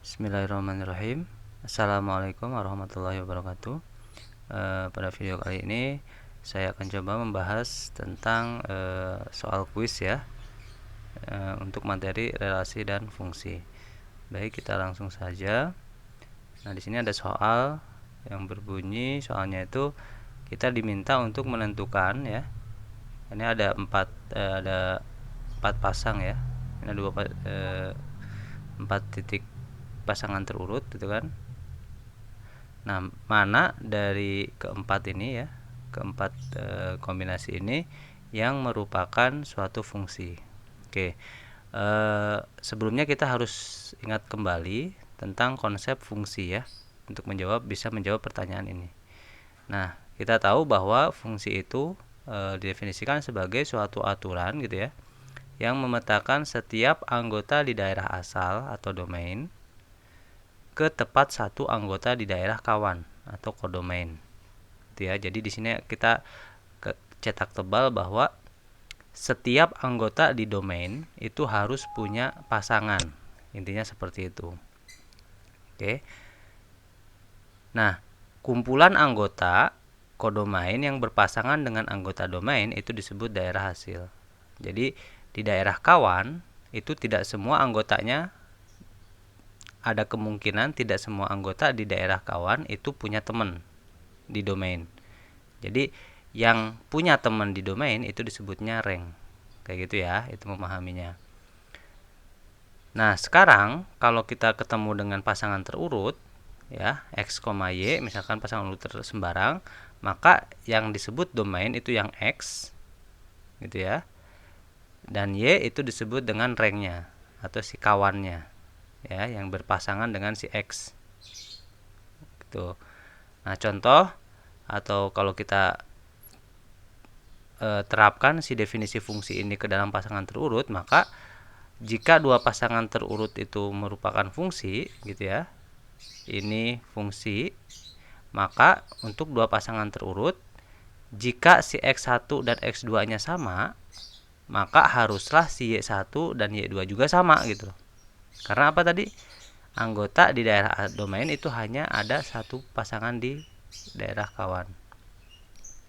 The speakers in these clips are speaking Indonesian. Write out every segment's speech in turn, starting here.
Bismillahirrahmanirrahim. Assalamualaikum warahmatullahi wabarakatuh. Pada video kali ini saya akan coba membahas tentang soal kuis ya, untuk materi relasi dan fungsi. Baik, kita langsung saja. Nah, di sini ada soal yang berbunyi, soalnya itu kita diminta untuk menentukan ya. Ini ada empat pasang ya. Ini ada 4 titik pasangan terurut gitu kan. Nah, mana dari keempat ini ya, keempat kombinasi ini yang merupakan suatu fungsi. Oke, sebelumnya kita harus ingat kembali tentang konsep fungsi ya, untuk bisa menjawab pertanyaan ini. Nah, kita tahu bahwa fungsi itu didefinisikan sebagai suatu aturan gitu ya, yang memetakan setiap anggota di daerah asal atau domain ke tepat satu anggota di daerah kawan atau kodomain. Gitu ya. Jadi di sini kita cetak tebal bahwa setiap anggota di domain itu harus punya pasangan. Intinya seperti itu. Oke. Nah, kumpulan anggota kodomain yang berpasangan dengan anggota domain itu disebut daerah hasil. Jadi di daerah kawan itu tidak semua anggotanya, ada kemungkinan tidak semua anggota di daerah kawan itu punya teman di domain. Jadi yang punya teman di domain itu disebutnya rank. Kayak gitu ya, itu memahaminya. Nah, sekarang kalau kita ketemu dengan pasangan terurut ya, X, Y, misalkan pasangan urut sembarang, maka yang disebut domain itu yang X gitu ya. Dan Y itu disebut dengan ranknya atau si kawannya ya, yang berpasangan dengan si X gitu. Nah, contoh atau kalau kita terapkan si definisi fungsi ini ke dalam pasangan terurut, maka jika dua pasangan terurut itu merupakan fungsi gitu ya, ini fungsi, maka untuk dua pasangan terurut, jika si X1 dan X2 nya sama, maka haruslah si Y1 dan Y2 juga sama gitu. Karena apa tadi? Anggota di daerah domain itu hanya ada satu pasangan di daerah kawan.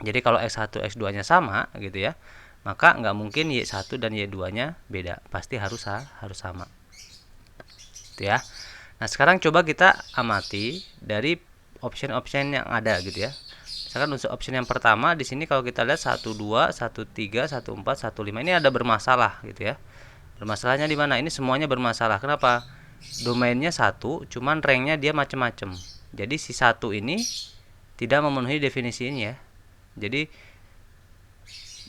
Jadi kalau X1 X2 nya sama gitu ya, maka nggak mungkin Y1 dan Y2 nya beda, pasti harus sama gitu ya. Nah, sekarang coba kita amati dari option-option yang ada gitu ya. Misalkan untuk option yang pertama di sini kalau kita lihat 12, 13, 14, 15 ini ada bermasalah gitu ya. Bermasalahnya di mana? Ini semuanya bermasalah. Kenapa? Domainnya satu, cuman ranknya dia macam-macam. Jadi si satu ini tidak memenuhi definisi ini ya. Jadi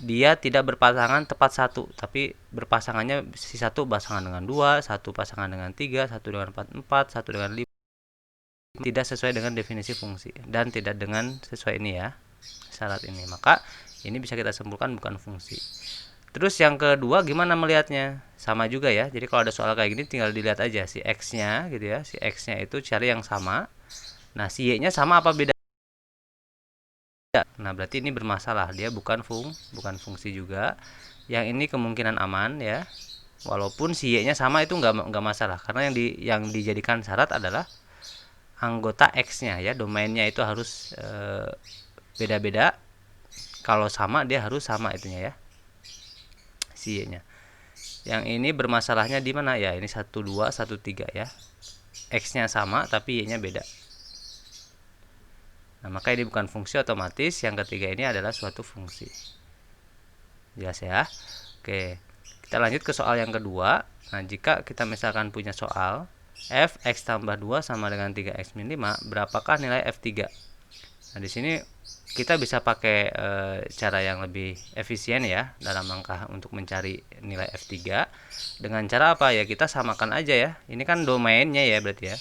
dia tidak berpasangan tepat satu, tapi berpasangannya si satu pasangan dengan dua, satu pasangan dengan tiga, satu dengan empat, satu dengan lima. Tidak sesuai dengan definisi fungsi dan tidak dengan sesuai ini ya, syarat ini. Maka ini bisa kita simpulkan bukan fungsi. Terus yang kedua gimana melihatnya? Sama juga ya. Jadi kalau ada soal kayak gini tinggal dilihat aja si X-nya gitu ya. Si X-nya itu cari yang sama. Nah, si Y-nya sama apa beda? Nah, berarti ini bermasalah. Dia bukan fungsi juga. Yang ini kemungkinan aman ya. Walaupun si Y-nya sama itu nggak masalah, karena yang dijadikan syarat adalah anggota X-nya ya. Domainnya itu harus beda-beda. Kalau sama dia harus sama itunya ya. Si Y-nya. Yang ini bermasalahnya di mana ya? Ini 1 2 1 3 ya. X-nya sama tapi Y-nya beda. Nah, maka ini bukan fungsi otomatis. Yang ketiga ini adalah suatu fungsi. Jelas ya? Oke. Kita lanjut ke soal yang kedua. Nah, jika kita misalkan punya soal f x tambah 2 sama dengan 3x min 5, berapakah nilai f3? Nah, di sini kita bisa pakai cara yang lebih efisien ya dalam langkah untuk mencari nilai f3 dengan cara apa ya? Kita samakan aja ya. Ini kan domainnya ya berarti ya.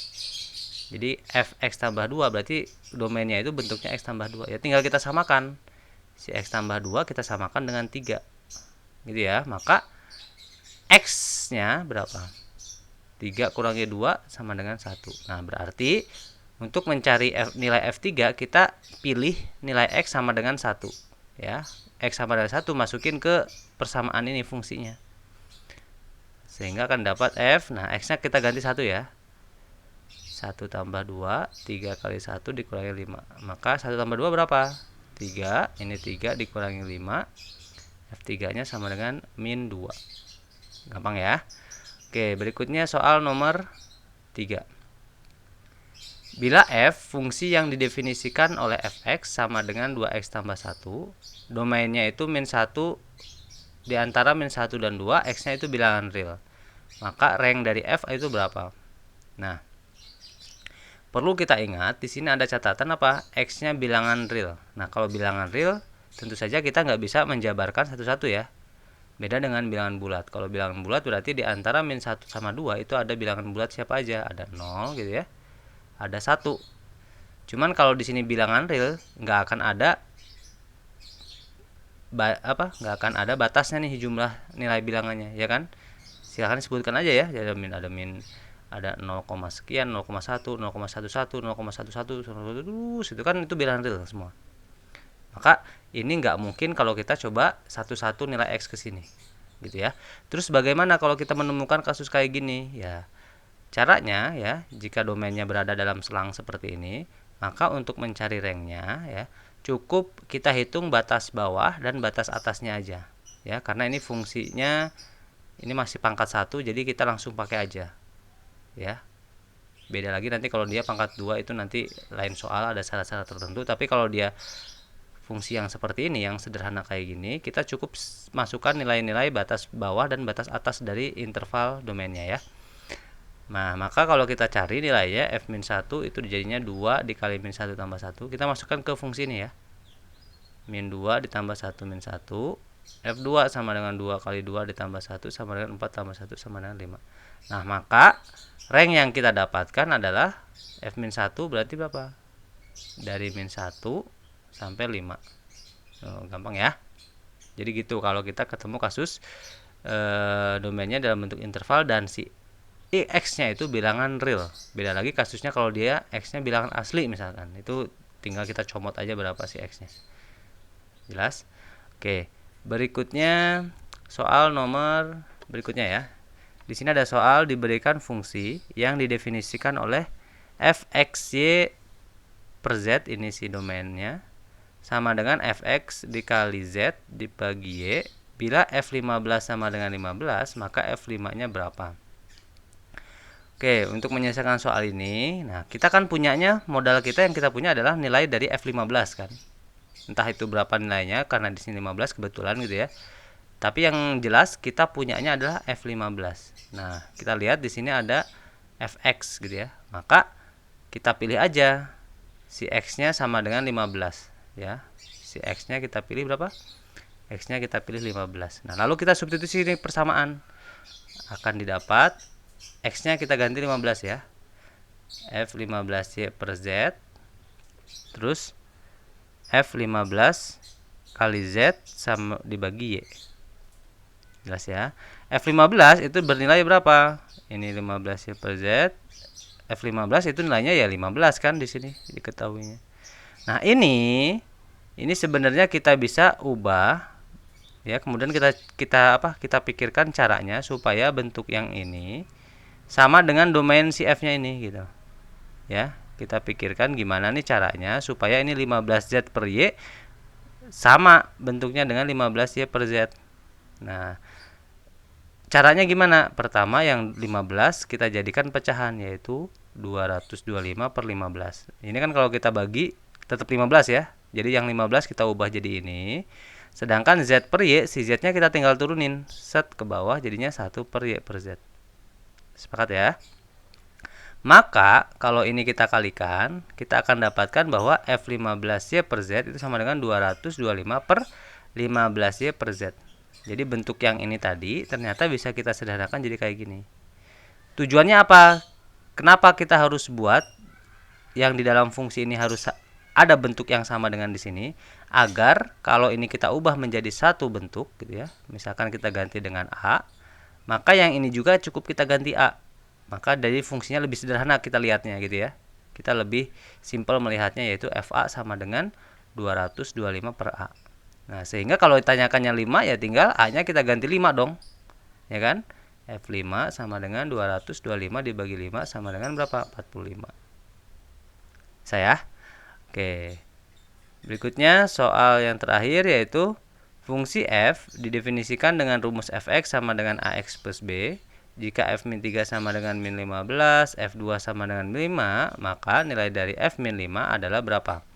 Jadi fx tambah 2 berarti domainnya itu bentuknya x tambah 2 ya, tinggal kita samakan. Si x tambah 2 kita samakan dengan 3 gitu ya. Maka x nya berapa? 3 kurangi 2 sama dengan 1. Nah, berarti untuk mencari nilai f3 kita pilih nilai x sama dengan 1 ya. X sama dengan 1 masukin ke persamaan ini fungsinya, sehingga akan dapat f. Nah, x nya kita ganti 1 ya. 1 tambah 2, 3 kali 1 dikurangi 5. Maka 1 tambah 2 berapa? 3. Ini 3 dikurangi 5. F3 nya sama dengan min 2. Gampang ya. Oke, berikutnya soal nomor 3. Bila f fungsi yang didefinisikan oleh fx sama dengan 2x tambah 1, domainnya itu min 1 di antara min 1 dan 2, x-nya itu bilangan real. Maka rank dari f itu berapa? Nah, perlu kita ingat di sini ada catatan apa? X-nya bilangan real. Nah, kalau bilangan real, tentu saja kita nggak bisa menjabarkan satu-satu ya. Beda dengan bilangan bulat. Kalau bilangan bulat berarti di antara min 1 sama 2 itu ada bilangan bulat siapa aja? Ada 0 gitu ya. Ada 1. Cuman kalau di sini bilangan real nggak akan ada nggak akan ada batasnya nih jumlah nilai bilangannya, ya kan? Silahkan sebutkan aja ya. Ada min ada 0, sekian, 0,1, 0,11, 0,11 terus itu kan itu bilangan real semua. Maka ini nggak mungkin kalau kita coba satu-satu nilai x ke sini, gitu ya. Terus bagaimana kalau kita menemukan kasus kayak gini? Ya, caranya ya, jika domainnya berada dalam selang seperti ini, maka untuk mencari ranknya ya, cukup kita hitung batas bawah dan batas atasnya aja. Ya, karena ini fungsinya ini masih pangkat 1, jadi kita langsung pakai aja. Ya. Beda lagi nanti kalau dia pangkat 2 itu nanti lain soal, ada syarat-syarat tertentu, tapi kalau dia fungsi yang seperti ini, yang sederhana kayak gini, kita cukup masukkan nilai-nilai batas bawah dan batas atas dari interval domainnya ya. Nah, maka kalau kita cari nilainya f-1 itu jadinya 2 dikali min 1 tambah 1. Kita masukkan ke fungsi ini ya. Min 2 ditambah 1 min 1. F2 sama dengan 2 kali 2 ditambah 1 sama dengan 4 tambah 1 sama dengan 5. Nah, maka rank yang kita dapatkan adalah f-1 berarti berapa? Dari min 1 sampai 5. Gampang ya. Jadi gitu kalau kita ketemu kasus domainnya dalam bentuk interval dan si x-nya itu bilangan real. Beda lagi kasusnya kalau dia x-nya bilangan asli misalkan. Itu tinggal kita comot aja berapa si x-nya. Jelas? Oke. Berikutnya soal nomor berikutnya ya. Di sini ada soal diberikan fungsi yang didefinisikan oleh fxy per z, ini si domainnya, sama dengan fx dikali z dibagi y. Bila f15 sama dengan 15, maka f5-nya berapa? Oke, untuk menyelesaikan soal ini, nah kita kan punyanya, modal kita yang kita punya adalah nilai dari f15 kan. Entah itu berapa nilainya, karena di sini 15 kebetulan gitu ya. Tapi yang jelas kita punyanya adalah f15. Nah, kita lihat di sini ada fx gitu ya. Maka kita pilih aja si x-nya sama dengan 15 ya. Si x-nya kita pilih berapa? X-nya kita pilih 15. Nah, lalu kita substitusi ini persamaan. Akan didapat x-nya kita ganti 15 ya. F15y per z. Terus F15 kali Z sama dibagi Y. Jelas ya. F15 itu bernilai berapa? Ini 15 Y per Z. F15 itu nilainya ya 15 kan di sini diketahuinya. Nah, ini sebenarnya kita bisa ubah ya, kemudian kita pikirkan caranya supaya bentuk yang ini sama dengan domain si F-nya ini gitu. Ya, kita pikirkan gimana nih caranya supaya ini 15Z per Y sama bentuknya dengan 15Y per Z. Nah, caranya gimana? Pertama yang 15 kita jadikan pecahan, yaitu 225 per 15. Ini kan kalau kita bagi tetap 15 ya. Jadi yang 15 kita ubah jadi ini. Sedangkan Z per Y, si Z-nya kita tinggal turunin set ke bawah, jadinya 1 per Y per Z. Sepakat ya? Maka kalau ini kita kalikan, kita akan dapatkan bahwa F15Y per Z itu sama dengan 225 per 15Y per Z. Jadi bentuk yang ini tadi ternyata bisa kita sederhanakan jadi kayak gini. Tujuannya apa? Kenapa kita harus buat yang di dalam fungsi ini harus ada bentuk yang sama dengan di sini? Agar kalau ini kita ubah menjadi satu bentuk gitu ya. Misalkan kita ganti dengan A, maka yang ini juga cukup kita ganti A. Maka dari fungsinya lebih sederhana kita lihatnya gitu ya. Kita lebih simpel melihatnya, yaitu FA sama dengan 225 per A. Nah, sehingga kalau ditanyakannya 5 ya tinggal A-nya kita ganti 5 dong. Ya kan? F5 sama dengan 225 dibagi 5 sama dengan berapa? 45. Saya. Oke. Berikutnya soal yang terakhir yaitu fungsi f didefinisikan dengan rumus fx sama dengan ax plus b. Jika f-3 sama dengan min 15, f2 sama dengan 5, maka nilai dari f-5 adalah berapa?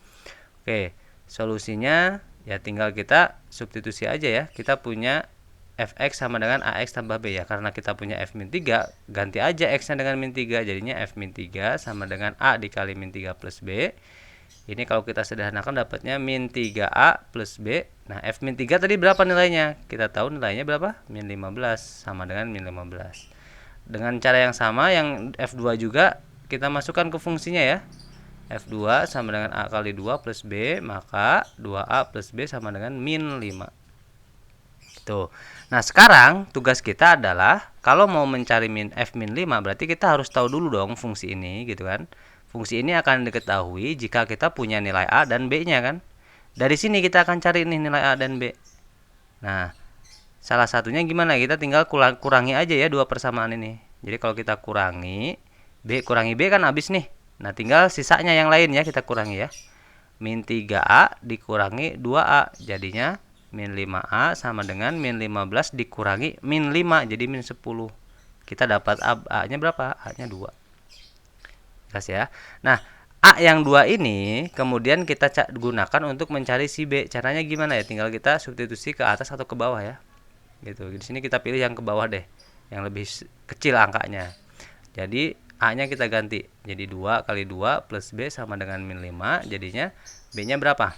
Oke, solusinya ya tinggal kita substitusi aja ya. Kita punya fx sama dengan ax tambah b ya. Karena kita punya f-3, ganti aja x-nya dengan min 3. Jadinya f-3 sama dengan a dikali min 3 plus b. Ini kalau kita sederhanakan dapatnya min 3a plus b. Nah, f-3 tadi berapa nilainya? Kita tahu nilainya berapa? Min 15 sama dengan min 15. Dengan cara yang sama, yang f2 juga kita masukkan ke fungsinya ya. F2 sama dengan A kali 2 plus B, maka 2A plus B sama dengan min 5. Tuh. Nah, sekarang tugas kita adalah kalau mau mencari f min 5 berarti kita harus tahu dulu dong fungsi ini gitu kan. Fungsi ini akan diketahui jika kita punya nilai A dan B-nya kan. Dari sini kita akan cari nih nilai A dan B. Nah, salah satunya gimana? Kita tinggal kurangi aja ya dua persamaan ini. Jadi kalau kita kurangi B kan habis nih. Nah, tinggal sisanya yang lain ya kita kurangi ya. Min 3A dikurangi 2A. Jadinya min 5A sama dengan min 15 dikurangi min 5. Jadi min 10. Kita dapat A-nya berapa? A-nya 2. Jelas ya. Nah, A yang 2 ini kemudian kita gunakan untuk mencari si B. Caranya gimana ya? Tinggal kita substitusi ke atas atau ke bawah ya. Gitu. Di sini kita pilih yang ke bawah deh. Yang lebih kecil angkanya. Jadi A-nya kita ganti. Jadi 2 kali 2 plus B sama dengan min 5. Jadinya B-nya berapa?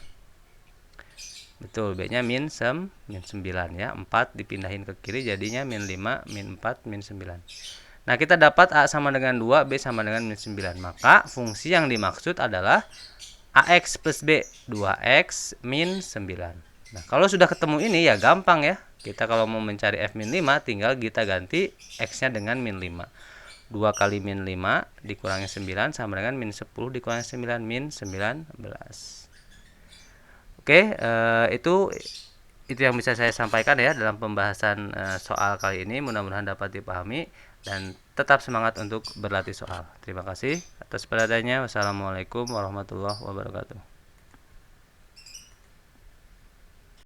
Betul, B-nya min 9 ya. 4 dipindahin ke kiri jadinya min 5, min 4, min 9. Nah, kita dapat A sama dengan 2, B sama dengan min 9. Maka fungsi yang dimaksud adalah AX plus B, 2X min 9. Nah, kalau sudah ketemu ini ya gampang ya. Kita kalau mau mencari F min 5 tinggal kita ganti X-nya dengan min 5. 2 kali min 5 dikurangi 9 sama dengan min 10 dikurangi 9, min 19. Oke, itu yang bisa saya sampaikan ya dalam pembahasan soal kali ini. Mudah-mudahan dapat dipahami dan tetap semangat untuk berlatih soal. Terima kasih atas perhatiannya. Wassalamualaikum warahmatullahi wabarakatuh.